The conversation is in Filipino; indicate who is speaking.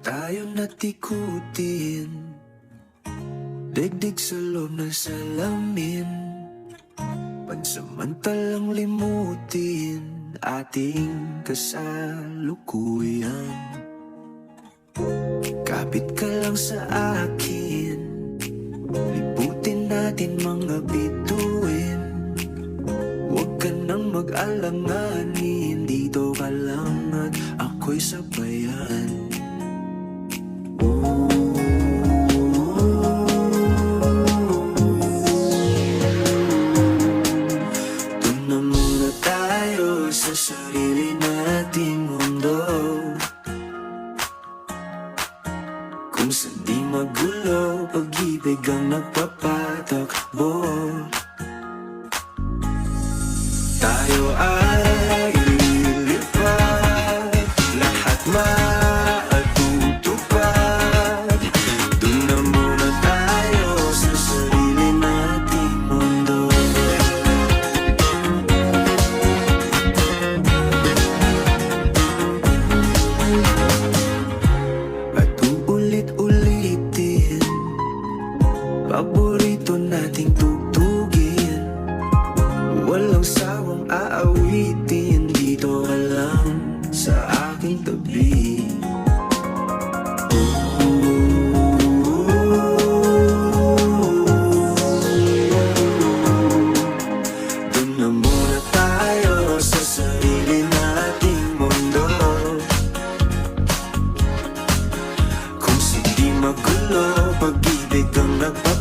Speaker 1: tayo natikutin, digdig sa loob ng salamin, pansamantalang limutin ating kasalukuyan. Kapit ka lang sa akin, liputin natin mga bituin. Huwag ka nang mag-alanganin, dito ka lang at ako'y sabayan. Doon na muna tayo sa sarili nating mundo, kung saan di magulo, pag-ibig ang nagpapatakbo. Tayo ay lilipad, lahat matutupad. Doon na muna tayo sa sarili nating mundo. At uulit-ulitin, paborito nating tugtugin, walang sawang aawitin, dito ka lang sa aking tabi. Doon na muna tayo sa sarili nating mundo, kung saan di magulo, pag-ibig ang nagpapalit.